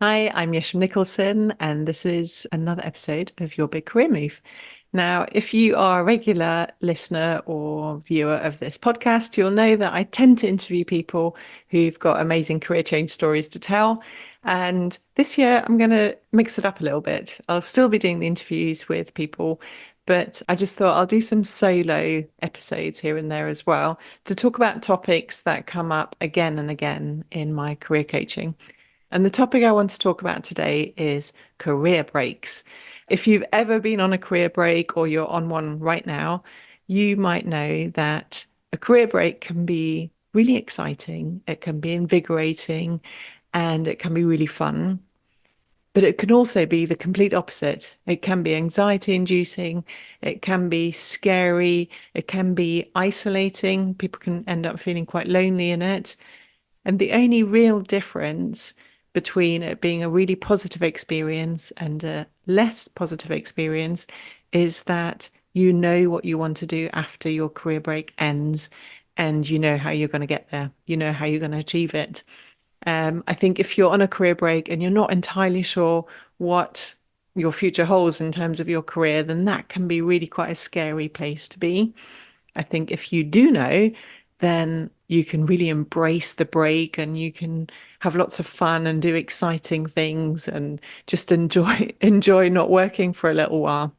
Hi, I'm Yesim Nicholson, and this is another episode of Your Big Career Move. Now, if you are a regular listener or viewer of this podcast, you'll know that I tend to interview people who've got amazing career change stories to tell. And this year, I'm going to mix it up a little bit. I'll still be doing the interviews with people, but I just thought I'll do some solo episodes here and there as well to talk about topics that come up again and again in my career coaching. And the topic I want to talk about today is career breaks. If you've ever been on a career break or you're on one right now, you might know that a career break can be really exciting, it can be invigorating, and it can be really fun. But it can also be the complete opposite. It can be anxiety inducing, it can be scary, it can be isolating. People can end up feeling quite lonely in it. And the only real difference between it being a really positive experience and a less positive experience is that you know what you want to do after your career break ends and you know how you're going to get there. You know how you're going to achieve it. I think if you're on a career break and you're not entirely sure what your future holds in terms of your career, then that can be really quite a scary place to be. I think if you do know, then you can really embrace the break and you can have lots of fun and do exciting things and just enjoy enjoy not working for a little while.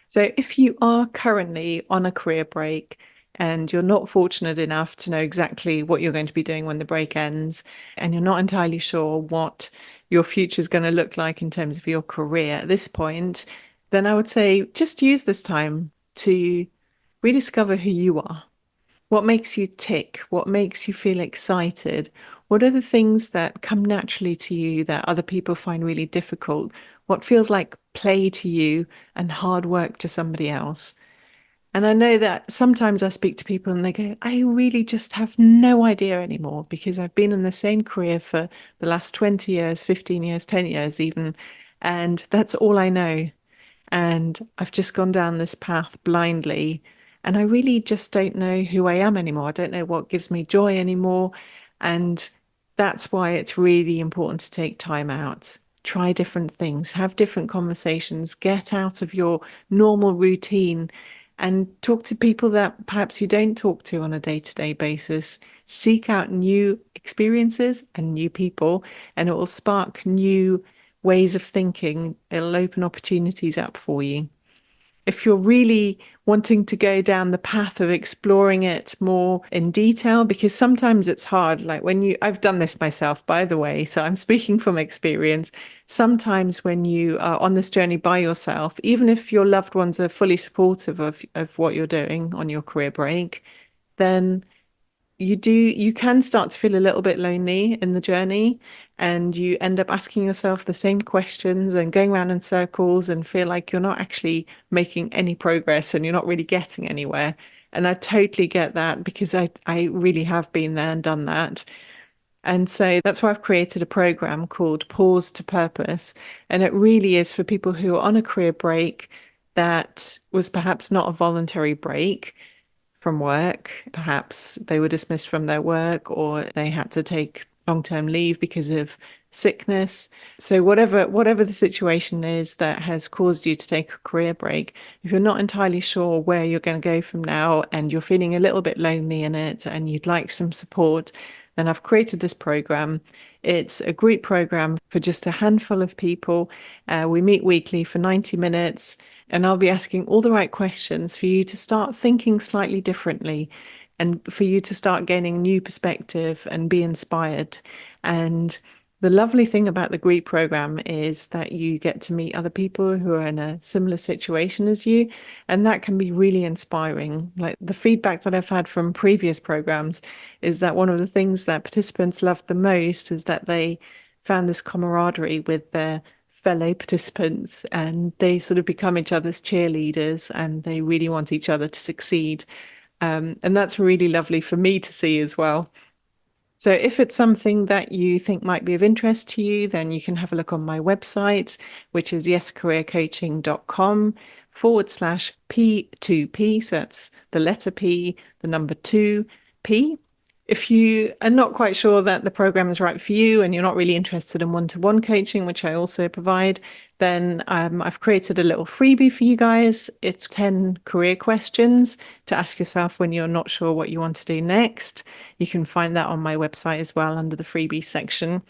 So if you are currently on a career break and you're not fortunate enough to know exactly what you're going to be doing when the break ends, and you're not entirely sure what your future is going to look like in terms of your career at this point, then I would say just use this time to rediscover who you are. What makes you tick? What makes you feel excited? What are the things that come naturally to you that other people find really difficult? What feels like play to you and hard work to somebody else? And I know that sometimes I speak to people and they go, I really just have no idea anymore because I've been in the same career for the last 20 years, 15 years, 10 years even. And that's all I know. And I've just gone down this path blindly. And I really just don't know who I am anymore. I don't know what gives me joy anymore. And that's why it's really important to take time out, try different things, have different conversations, get out of your normal routine and talk to people that perhaps you don't talk to on a day-to-day basis. Seek out new experiences and new people, and it will spark new ways of thinking. It'll open opportunities up for you. If you're really wanting to go down the path of exploring it more in detail, because sometimes it's hard, like I've done this myself, by the way, so I'm speaking from experience. Sometimes when you are on this journey by yourself, even if your loved ones are fully supportive of what you're doing on your career break, then you can start to feel a little bit lonely in the journey and you end up asking yourself the same questions and going around in circles and feel like you're not actually making any progress and you're not really getting anywhere. And I totally get that because I really have been there and done that. And so that's why I've created a program called Pause to Purpose. And it really is for people who are on a career break that was perhaps not a voluntary break from work. Perhaps they were dismissed from their work or they had to take long-term leave because of sickness. So whatever the situation is that has caused you to take a career break, if you're not entirely sure where you're going to go from now and you're feeling a little bit lonely in it and you'd like some support, then I've created this program. It's a group program for just a handful of people. We meet weekly for 90 minutes. And I'll be asking all the right questions for you to start thinking slightly differently and for you to start gaining new perspective and be inspired. And the lovely thing about the group program is that you get to meet other people who are in a similar situation as you, and that can be really inspiring. Like the feedback that I've had from previous programs is that one of the things that participants loved the most is that they found this camaraderie with their fellow participants and they sort of become each other's cheerleaders and they really want each other to succeed. And that's really lovely for me to see as well. So if it's something that you think might be of interest to you, then you can have a look on my website, which is yescareercoaching.com/P2P. So that's the letter P, the number 2P. If you are not quite sure that the program is right for you and you're not really interested in one-to-one coaching, which I also provide, then I've created a little freebie for you guys. It's 10 career questions to ask yourself when you're not sure what you want to do next. You can find that on my website as well under the freebie section.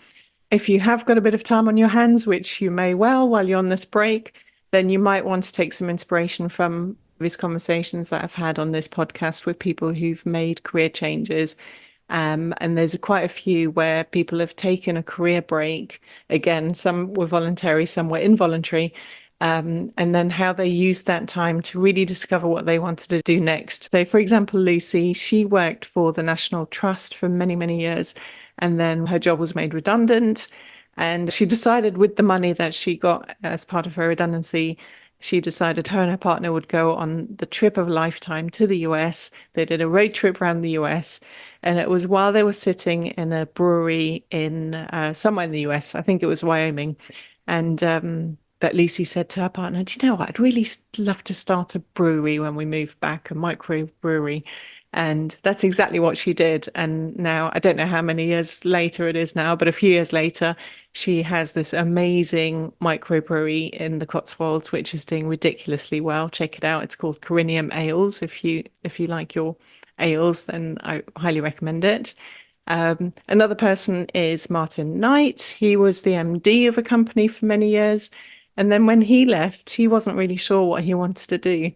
If you have got a bit of time on your hands, which you may well while you're on this break, then you might want to take some inspiration from these conversations that I've had on this podcast with people who've made career changes. And there's quite a few where people have taken a career break. Again, some were voluntary, some were involuntary. And then how they used that time to really discover what they wanted to do next. So, for example, Lucy, she worked for the National Trust for many, many years, and then her job was made redundant. And she decided with the money that she got as part of her redundancy, she decided her and her partner would go on the trip of a lifetime to the US. They did a road trip around the US. And it was while they were sitting in a brewery in somewhere in the US, I think it was Wyoming. And that Lucy said to her partner, "Do you know what? I'd really love to start a brewery when we move back, a microbrewery." And that's exactly what she did. And now, I don't know how many years later it is now, but a few years later, she has this amazing microbrewery in the Cotswolds, which is doing ridiculously well. Check it out. It's called Corinium Ales. If you like your ales, then I highly recommend it. Another person is Martin Knight. He was the MD of a company for many years. And then when he left, he wasn't really sure what he wanted to do.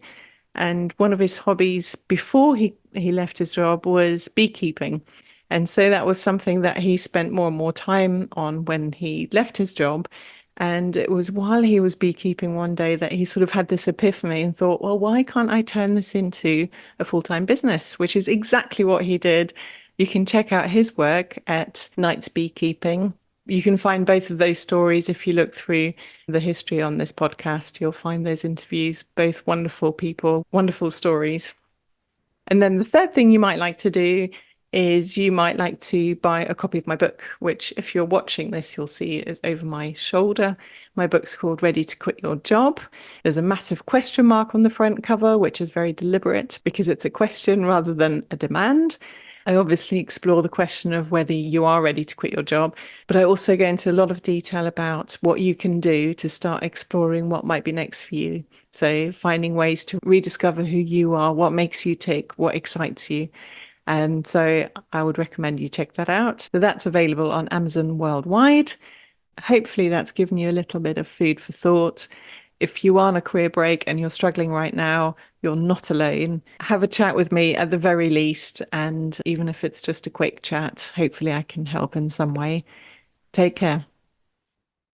And one of his hobbies before he left his job was beekeeping. And so that was something that he spent more and more time on when he left his job. And it was while he was beekeeping one day that he sort of had this epiphany and thought, well, why can't I turn this into a full-time business? Which is exactly what he did. You can check out his work at Knight's Beekeeping. You can find both of those stories if you look through the history on this podcast. You'll find those interviews, both wonderful people, wonderful stories. And then the third thing you might like to do is you might like to buy a copy of my book, which if you're watching this, you'll see is over my shoulder. My book's called Ready to Quit Your Job. There's a massive question mark on the front cover, which is very deliberate because it's a question rather than a demand. I obviously explore the question of whether you are ready to quit your job, but I also go into a lot of detail about what you can do to start exploring what might be next for you. So finding ways to rediscover who you are, what makes you tick, what excites you. And so I would recommend you check that out. So that's available on Amazon worldwide. Hopefully that's given you a little bit of food for thought. If you are on a career break and you're struggling right now, you're not alone. Have a chat with me at the very least. And even if it's just a quick chat, hopefully I can help in some way. Take care.